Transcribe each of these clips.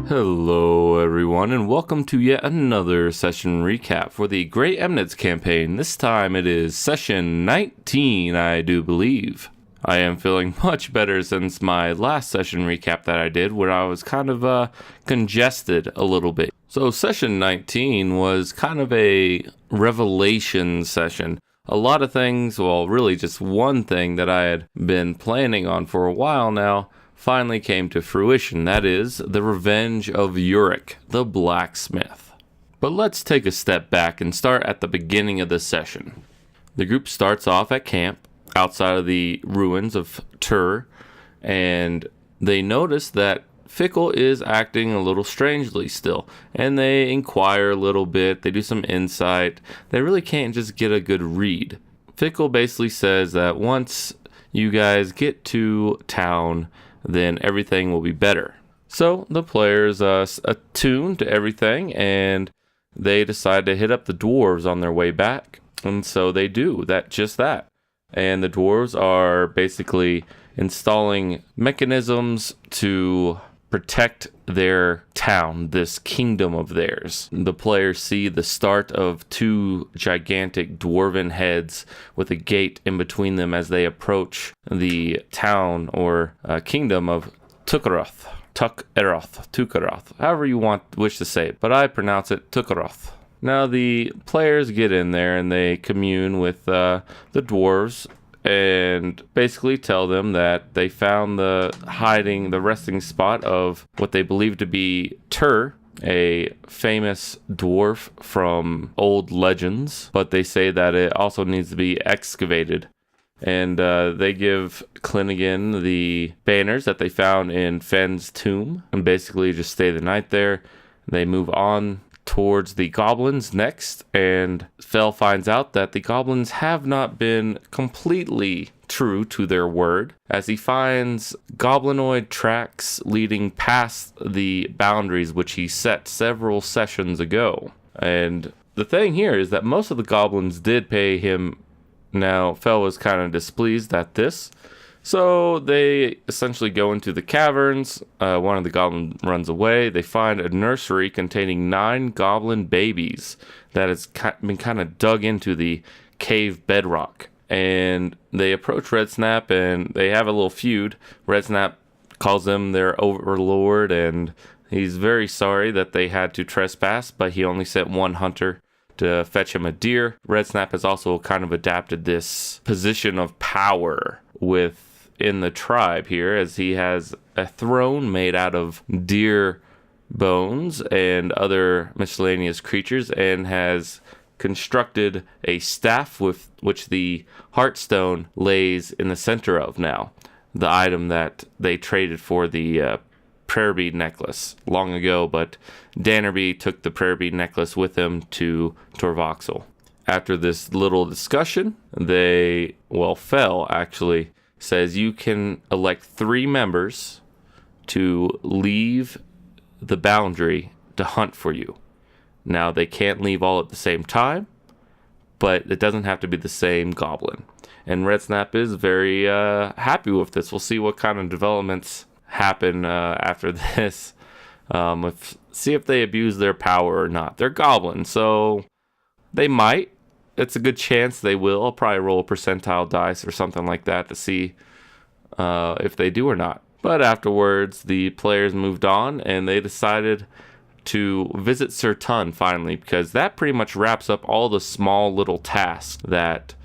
Hello everyone, and welcome to yet another session recap for the Great Eminence campaign. This time it is session 19, I do believe. I am feeling much better since my last session recap that I did, where I was kind of congested a little bit. So session 19 was kind of a revelation session. A lot of things, well, really just one thing that I had been planning on for a while now, finally came to fruition. That is the revenge of Uric, the blacksmith. But let's take a step back and start at the beginning of the session. The group starts off at camp outside of the ruins of Tur, and they notice that Fickle is acting a little strangely still, and they inquire a little bit, they do some insight. They really can't just get a good read. Fickle basically says that once you guys get to town, then everything will be better. So the players attune to everything, and they decide to hit up the dwarves on their way back. And so they do just that. And the dwarves are basically installing mechanisms to protect their town, this kingdom of theirs. The players see the start of two gigantic dwarven heads with a gate in between them as they approach the town or kingdom of Tukaroth, however you wish to say it, but I pronounce it Tukaroth. Now the players get in there and they commune with the dwarves and basically tell them that they found the resting spot of what they believe to be Tur, a famous dwarf from old legends, but they say that it also needs to be excavated. And they give Clinigan the banners that they found in Fenn's tomb and basically just stay the night there. They move on towards the goblins next, and Fell finds out that the goblins have not been completely true to their word, as he finds goblinoid tracks leading past the boundaries which he set several sessions ago. And the thing here is that most of the goblins did pay him. Now Fell was kind of displeased at this, so they essentially go into the caverns. One of the goblins runs away. They find a nursery containing 9 goblin babies that has been kind of dug into the cave bedrock. And they approach Red Snap and they have a little feud. Red Snap calls them their overlord, and he's very sorry that they had to trespass, but he only sent one hunter to fetch him a deer. Red Snap has also kind of adapted this position of power within the tribe here, as he has a throne made out of deer bones and other miscellaneous creatures, and has constructed a staff with which the Heartstone lays in the center of now, the item that they traded for the prayer bead necklace long ago, but Dannerby took the prayer bead necklace with him to Torvoxel. After this little discussion, Fell actually says you can elect 3 members to leave the boundary to hunt for you. Now, they can't leave all at the same time, but it doesn't have to be the same goblin. And Red Snap is very happy with this. We'll see what kind of developments happen after this. See if they abuse their power or not. They're goblins, so they might. It's a good chance they will. I'll probably roll a percentile dice or something like that to see if they do or not. But afterwards, the players moved on and they decided to visit Sir Tun finally, because that pretty much wraps up all the small little tasks that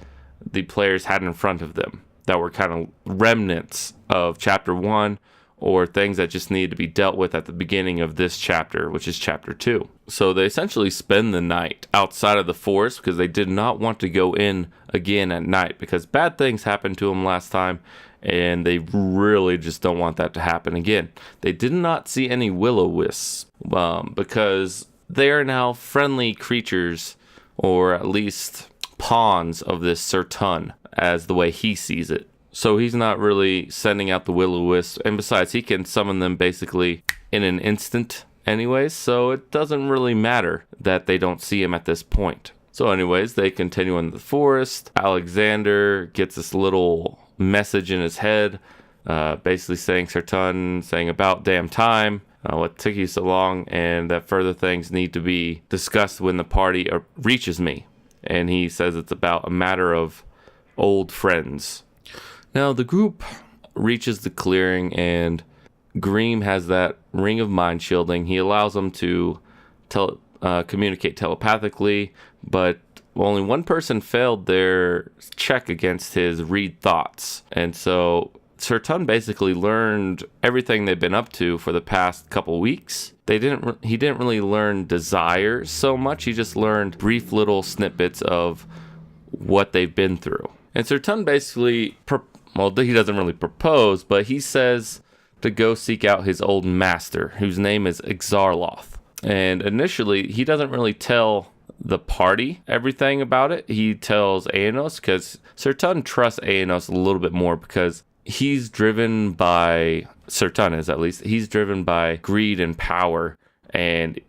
the players had in front of them that were kind of remnants of chapter 1, or things that just needed to be dealt with at the beginning of this chapter, which is chapter 2. So they essentially spend the night outside of the forest because they did not want to go in again at night, because bad things happened to them last time, and they really just don't want that to happen again. They did not see any will-o-wisps because they are now friendly creatures, or at least pawns of this Sir Tun, as the way he sees it. So he's not really sending out the will-o-wisp, and besides, he can summon them basically in an instant anyways, so it doesn't really matter that they don't see him at this point. So anyways, they continue in the forest. Alexander gets this little message in his head, basically saying Sir Tun, saying about damn time. what took you so long, and that further things need to be discussed when the party reaches me. And he says it's about a matter of old friends. Now, the group reaches the clearing, and Greem has that ring of mind shielding. He allows them to communicate telepathically, but only one person failed their check against his read thoughts. And so Sir Tun basically learned everything they've been up to for the past couple weeks. He didn't really learn desires so much. He just learned brief little snippets of what they've been through. And Sir Tun basically, he doesn't really propose, but he says to go seek out his old master, whose name is Exarloth. And initially, he doesn't really tell the party everything about it. He tells Aenos, because Sir Tun trusts Aenos a little bit more, because he's driven by, Sir Tun is at least, he's driven by greed and power, and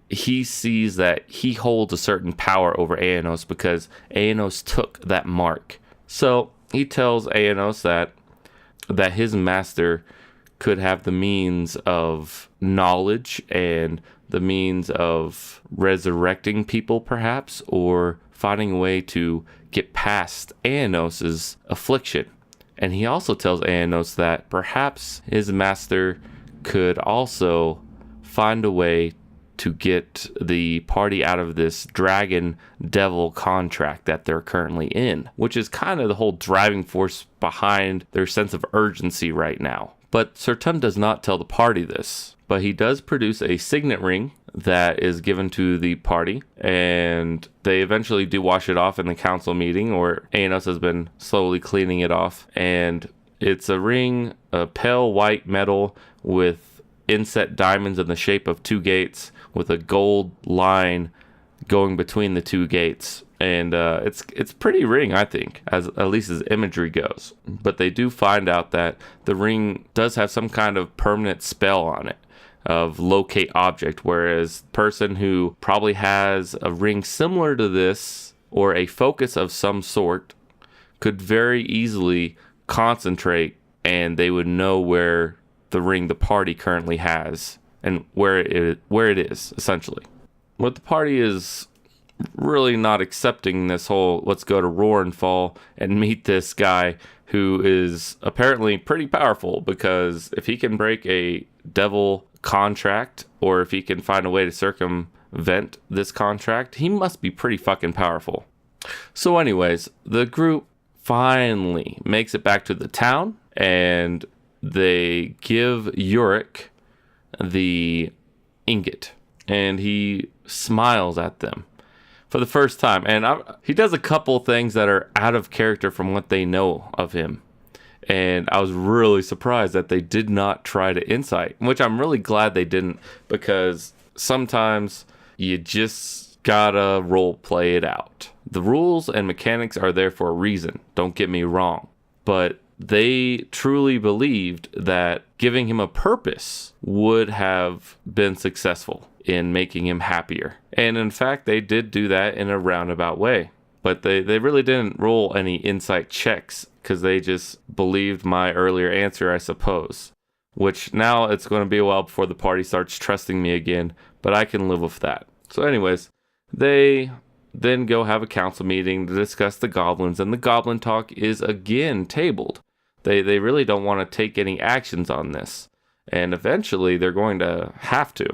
he sees that he holds a certain power over Aenos because Aenos took that mark. So he tells Aenos that his master could have the means of knowledge and the means of resurrecting people, perhaps, or finding a way to get past Aenos's affliction. And he also tells Aenos that perhaps his master could also find a way to get the party out of this dragon devil contract that they're currently in, which is kind of the whole driving force behind their sense of urgency right now. But Sir Tun does not tell the party this, but he does produce a signet ring that is given to the party, and they eventually do wash it off in the council meeting, or Aenos has been slowly cleaning it off. And it's a ring, a pale white metal with inset diamonds in the shape of two gates with a gold line going between the two gates. And it's pretty ring, I think, at least as imagery goes. But they do find out that the ring does have some kind of permanent spell on it of locate object, whereas person who probably has a ring similar to this or a focus of some sort could very easily concentrate, and they would know where the ring the party currently has and where it is, essentially. What the party is really not accepting this whole let's go to Roarenfall and meet this guy who is apparently pretty powerful, because if he can break a devil contract, or if he can find a way to circumvent this contract, he must be pretty fucking powerful. So anyways, the group finally makes it back to the town, and they give Yorick the ingot, and he smiles at them for the first time. And he does a couple things that are out of character from what they know of him. And I was really surprised that they did not try to insight, which I'm really glad they didn't, because sometimes you just gotta role play it out. The rules and mechanics are there for a reason, don't get me wrong. But they truly believed that giving him a purpose would have been successful in making him happier. And in fact, they did do that in a roundabout way. But they really didn't roll any insight checks, because they just believed my earlier answer, I suppose. Which now it's going to be a while before the party starts trusting me again, but I can live with that. So anyways, they then go have a council meeting to discuss the goblins, and the goblin talk is again tabled. They really don't want to take any actions on this. And eventually they're going to have to,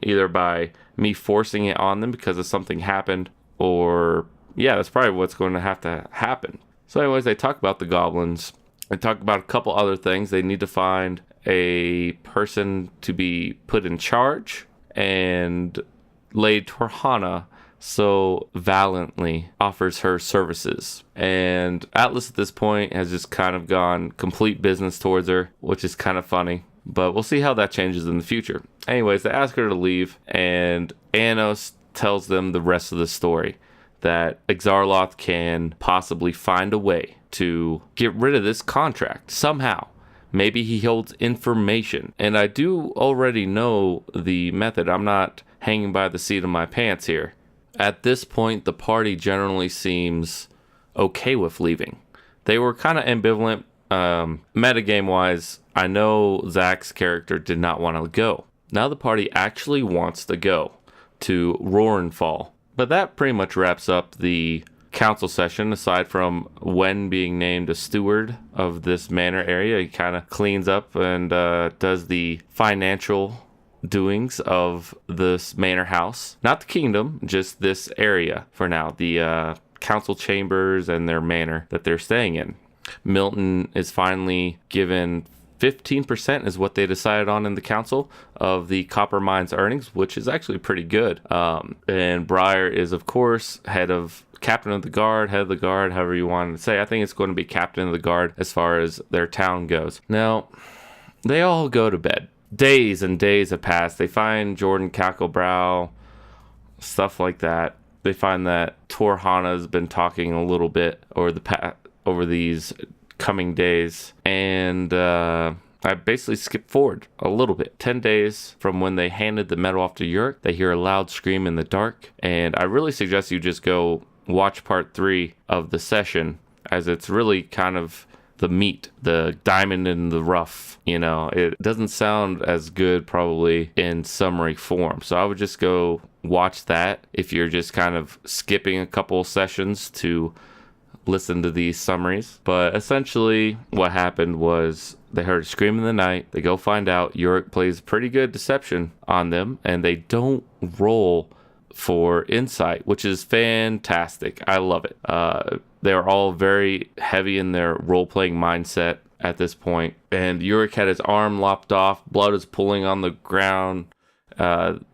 either by me forcing it on them because of something happened, or yeah, that's probably what's going to have to happen. So anyways, they talk about the goblins. They talk about a couple other things. They need to find a person to be put in charge, and Lady Torhana so valiantly offers her services. And Atlas at this point has just kind of gone complete business towards her, which is kind of funny. But we'll see how that changes in the future. Anyways, they ask her to leave, and Aenos tells them the rest of the story. That Exarloth can possibly find a way to get rid of this contract somehow. Maybe he holds information. And I do already know the method. I'm not hanging by the seat of my pants here. At this point, the party generally seems okay with leaving. They were kind of ambivalent. Metagame-wise, I know Zach's character did not want to go. Now the party actually wants to go to Roarenfall. But that pretty much wraps up the council session, aside from Wen being named a steward of this manor area. He kind of cleans up and does the financial doings of this manor house. Not the kingdom, just this area for now. The council chambers and their manor that they're staying in. Milton is finally given 15% is what they decided on in the council of the copper mine's earnings, which is actually pretty good. And Briar is, of course, captain of the guard, head of the guard, however you want to say. I think it's going to be captain of the guard as far as their town goes. Now, they all go to bed. Days and days have passed. They find Jordan Cacklebrow, stuff like that. They find that Torhana's been talking a little bit over these coming days, and I basically skipped forward a little bit. 10 days from when they handed the medal off to Yurik, they hear a loud scream in the dark, and I really suggest you just go watch part 3 of the session, as it's really kind of the meat, the diamond in the rough. It doesn't sound as good probably in summary form, so I would just go watch that if you're just kind of skipping a couple sessions to listen to these summaries. But essentially what happened was they heard a scream in the night. They go find out. Yurik plays pretty good deception on them, and they don't roll for insight, which is fantastic. I love it. They're all very heavy in their role-playing mindset at this point, and Yurik had his arm lopped off. Blood is pooling on the ground.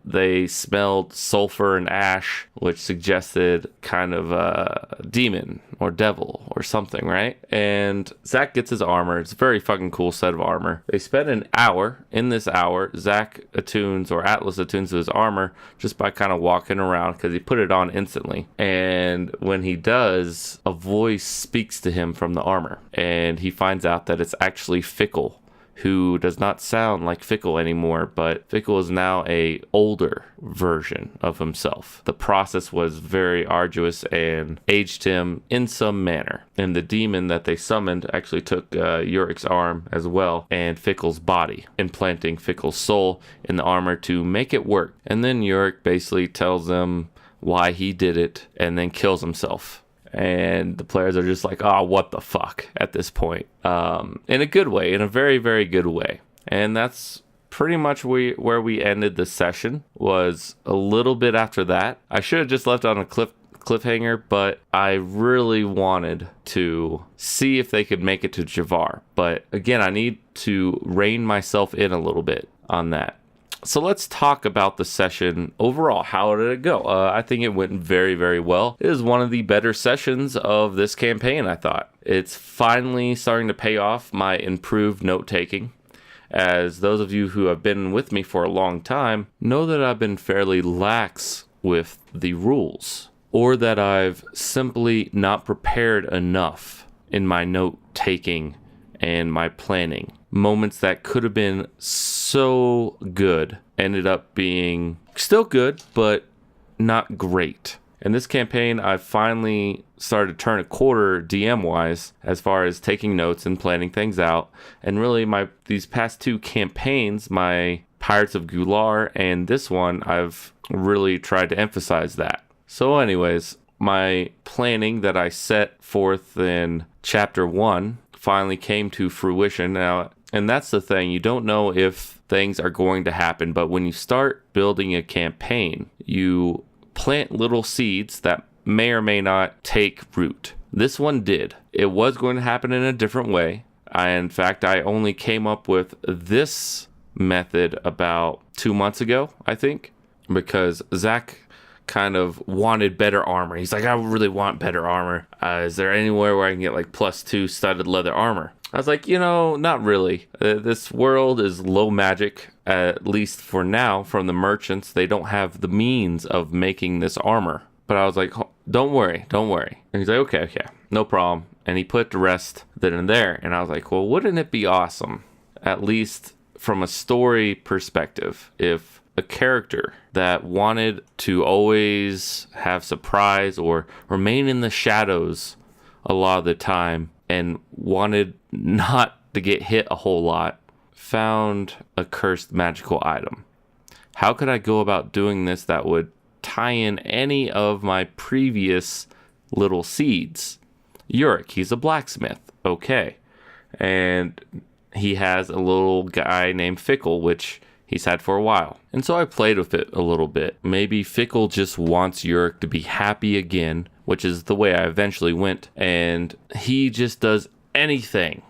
They smelled sulfur and ash, which suggested kind of a demon or devil or something, right? And Zach gets his armor. It's a very fucking cool set of armor. They spend an hour. In this hour, Zach attunes, or Atlas attunes to his armor just by kind of walking around, because he put it on instantly. And when he does, a voice speaks to him from the armor, and he finds out that it's actually Fickle, who does not sound like Fickle anymore, but Fickle is now a older version of himself. The process was very arduous and aged him in some manner. And the demon that they summoned actually took Yurik's arm as well, and Fickle's body, implanting Fickle's soul in the armor to make it work. And then Yurik basically tells them why he did it, and then kills himself. And the players are just like, oh, what the fuck at this point. In a good way, in a very, very good way. And that's pretty much where we ended the session, was a little bit after that. I should have just left on a cliffhanger, but I really wanted to see if they could make it to Javar. But again, I need to rein myself in a little bit on that. So let's talk about the session overall. How did it go? I think it went very, very well. It is one of the better sessions of this campaign, I thought. It's finally starting to pay off my improved note-taking. As those of you who have been with me for a long time know that I've been fairly lax with the rules, or that I've simply not prepared enough in my note-taking and my planning. Moments that could have been so good ended up being still good, but not great. In this campaign, I finally started to turn a quarter DM-wise as far as taking notes and planning things out. And really, these past 2 campaigns, my Pirates of Gular and this one, I've really tried to emphasize that. So anyways, my planning that I set forth in Chapter 1 finally came to fruition now. And that's the thing, you don't know if things are going to happen, but when you start building a campaign, you plant little seeds that may or may not take root. This one did. It was going to happen in a different way. In fact, I only came up with this method about 2 months ago, I think, because Zach kind of wanted better armor. He's like, I really want better armor. Is there anywhere where I can get like +2 studded leather armor? I was like, not really. This world is low magic, at least for now, from the merchants. They don't have the means of making this armor. But I was like, don't worry. And he's like, okay, no problem. And he put the rest then and there. And I was like, well, wouldn't it be awesome, at least from a story perspective, if a character that wanted to always have surprise or remain in the shadows a lot of the time and wanted not to get hit a whole lot, found a cursed magical item. How could I go about doing this that would tie in any of my previous little seeds? Yurik, he's a blacksmith. Okay. And he has a little guy named Fickle, which he's had for a while. And so I played with it a little bit. Maybe Fickle just wants Yurik to be happy again, which is the way I eventually went. And he just does anything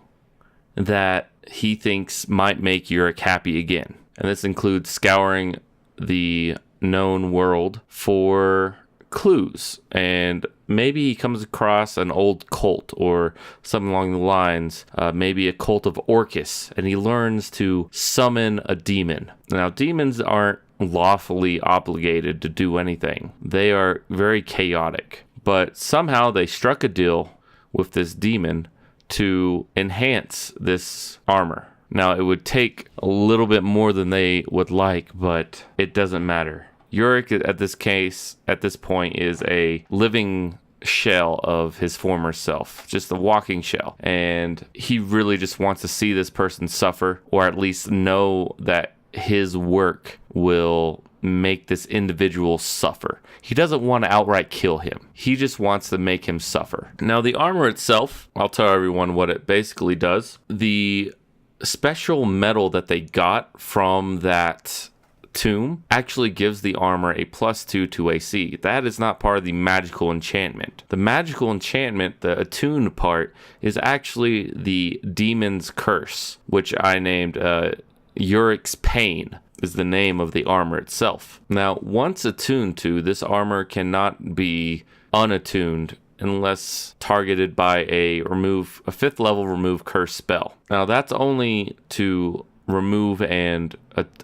that he thinks might make Yurik happy again. And this includes scouring the known world for clues, and maybe he comes across an old cult or something along the lines, maybe a cult of Orcus, and he learns to summon a demon. Now, demons aren't lawfully obligated to do anything. They are very chaotic, but somehow they struck a deal with this demon to enhance this armor. Now, it would take a little bit more than they would like, but it doesn't matter. Yurik, at this point, is a living shell of his former self, just a walking shell. And he really just wants to see this person suffer, or at least know that his work will make this individual suffer. He doesn't want to outright kill him. He just wants to make him suffer. Now, the armor itself, I'll tell everyone what it basically does. The special metal that they got from that tomb actually gives the armor a +2 to AC. That is not part of the magical enchantment. The magical enchantment, the attuned part, is actually the demon's curse, which I named Yurik's Pain, is the name of the armor itself. Now, once attuned to, this armor cannot be unattuned unless targeted by a 5th level remove curse spell. Now, that's only to remove and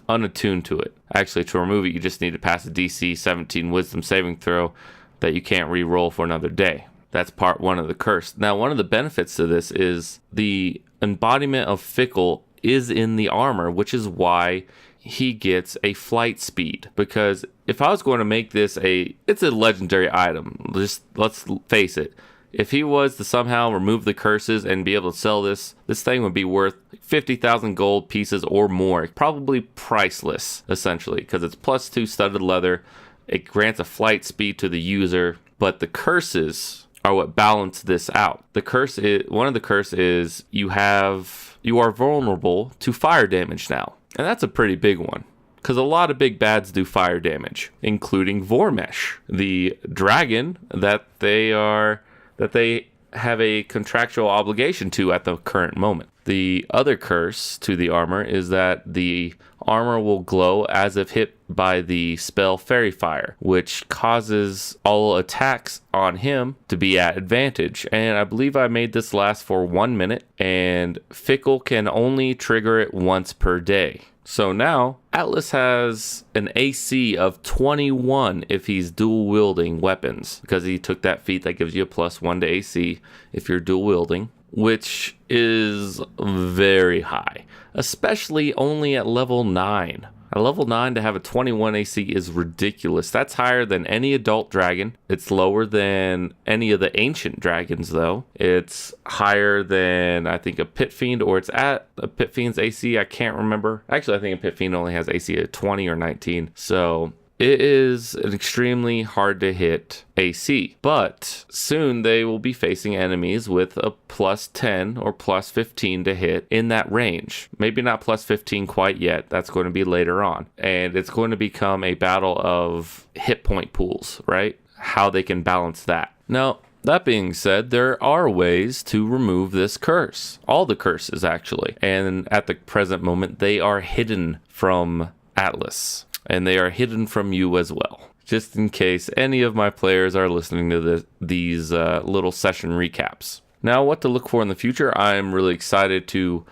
unattune to it. Actually, to remove it, you just need to pass a DC 17 wisdom saving throw that you can't re-roll for another day. That's part 1 of the curse. Now, one of the benefits to this is the embodiment of Fickle is in the armor, which is why he gets a flight speed. Because if I was going to make this it's a legendary item. Let's face it. If he was to somehow remove the curses and be able to sell this thing would be worth 50,000 gold pieces or more. Probably priceless, essentially, because it's +2 studded leather. It grants a flight speed to the user, but the curses are what balance this out. One of the curses is you are vulnerable to fire damage now. And that's a pretty big one, because a lot of big bads do fire damage, including Vormesh, the dragon that they have a contractual obligation to at the current moment. The other curse to the armor is that the armor will glow as if hit by the spell Fairy Fire, which causes all attacks on him to be at advantage. And I believe I made this last for 1 minute, and Fickle can only trigger it once per day. So now, Atlas has an AC of 21 if he's dual wielding weapons, because he took that feat that gives you a +1 to AC if you're dual wielding, which is very high, especially only at level 9. At level 9 to have a 21 AC is ridiculous. That's higher than any adult dragon. It's lower than any of the ancient dragons, though. It's higher than, I think, a Pit Fiend, or it's at a Pit Fiend's AC. I can't remember. Actually, I think a Pit Fiend only has AC at 20 or 19. So it is an extremely hard to hit AC, but soon they will be facing enemies with a +10 or +15 to hit in that range. Maybe not +15 quite yet. That's going to be later on. And it's going to become a battle of hit point pools, right? How they can balance that. Now, that being said, there are ways to remove this curse. All the curses, actually. And at the present moment, they are hidden from Atlas. And they are hidden from you as well, just in case any of my players are listening to these little session recaps. Now, what to look for in the future, I'm really excited to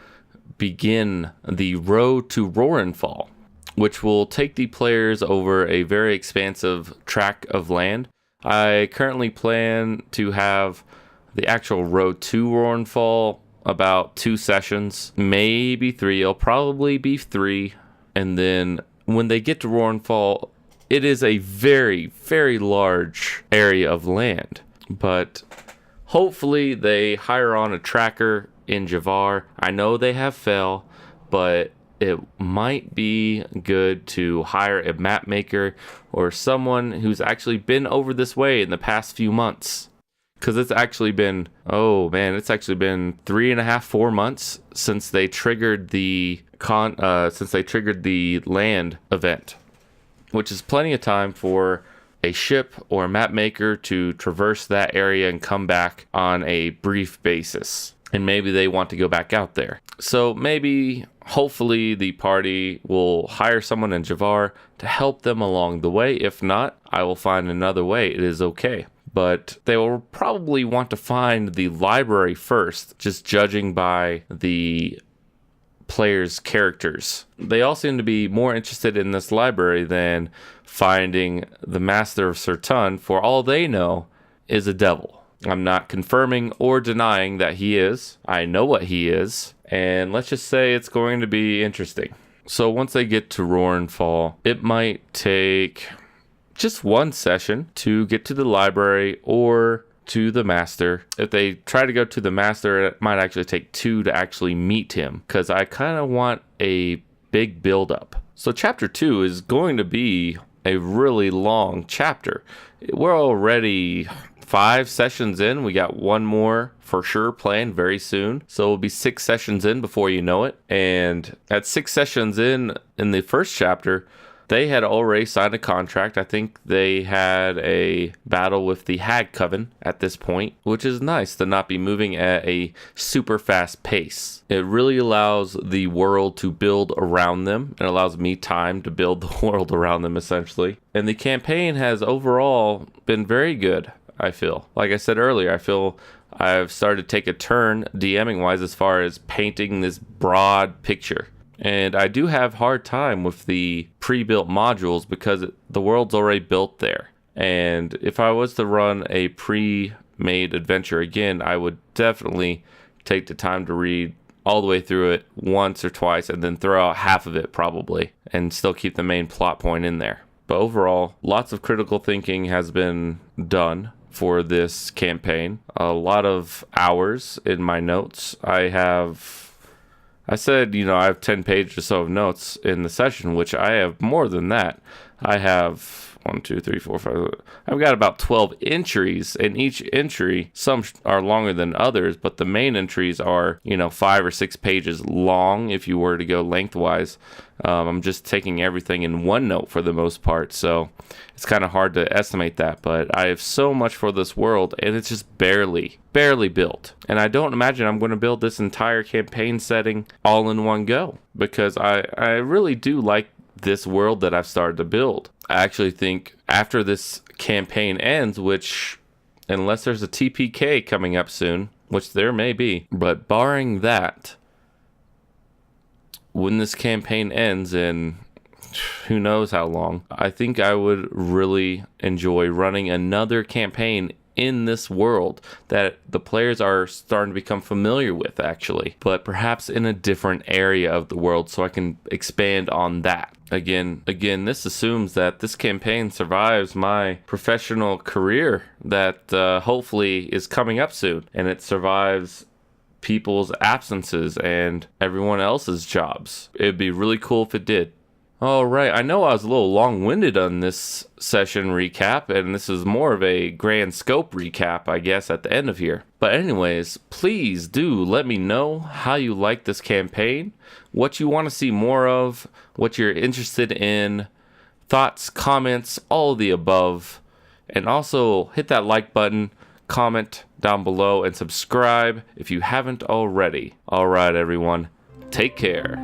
begin the Road to Roarenfall, which will take the players over a very expansive tract of land. I currently plan to have the actual Road to Roarenfall about 2 sessions, maybe 3. It'll probably be 3, and then when they get to Roarenfall, it is a very, very large area of land. But hopefully they hire on a tracker in Javar. I know they have Fel, but it might be good to hire a map maker or someone who's actually been over this way in the past few months. Because it's actually been 3.5, 4 months since they triggered the land event, which is plenty of time for a ship or a map maker to traverse that area and come back on a brief basis. And maybe they want to go back out there. So hopefully the party will hire someone in Javar to help them along the way. If not, I will find another way. It is okay. But they will probably want to find the library first, just judging by the players' characters. They all seem to be more interested in this library than finding the Master of Sertan. For all they know, is a devil. I'm not confirming or denying that he is. I know what he is. And let's just say it's going to be interesting. So once they get to Roarenfall, it might take just one session to get to the library or to the Master. If they try to go to the Master, it might actually take 2 to actually meet him, because I kind of want a big build-up. So chapter 2 is going to be a really long chapter. We're already 5 sessions in. We got one more for sure planned very soon. So it'll be 6 sessions in before you know it. And at 6 sessions in the first chapter, they had already signed a contract. I think they had a battle with the Hag Coven at this point, which is nice to not be moving at a super fast pace. It really allows the world to build around them. It allows me time to build the world around them, essentially. And the campaign has overall been very good, I feel. Like I said earlier, I feel I've started to take a turn DMing wise as far as painting this broad picture. And I do have hard time with the pre-built modules because the world's already built there. And if I was to run a pre-made adventure again, I would definitely take the time to read all the way through it once or twice and then throw out half of it probably and still keep the main plot point in there. But overall, lots of critical thinking has been done for this campaign. A lot of hours in my notes. I said, I have 10 pages or so of notes in the session, which I have more than that. I have 1, 2, 3, 4, 5. I've got about 12 entries, and each entry, some are longer than others, but the main entries are, 5 or 6 pages long if you were to go lengthwise. I'm just taking everything in one note for the most part, so it's kind of hard to estimate that, but I have so much for this world, and it's just barely built. And I don't imagine I'm going to build this entire campaign setting all in one go, because I really do like this world that I've started to build. I actually think after this campaign ends, which, unless there's a TPK coming up soon, which there may be, but barring that, when this campaign ends in who knows how long, I think I would really enjoy running another campaign in this world that the players are starting to become familiar with, actually, but perhaps in a different area of the world so I can expand on that. Again, this assumes that this campaign survives my professional career that hopefully is coming up soon, and it survives people's absences and everyone else's jobs. It'd be really cool if it did. All right, I know I was a little long-winded on this session recap, and this is more of a grand scope recap, I guess, at the end of here. But anyways, please do let me know how you like this campaign, what you want to see more of, what you're interested in, thoughts, comments, all of the above. And also hit that like button, comment down below, and subscribe if you haven't already. All right, everyone, take care.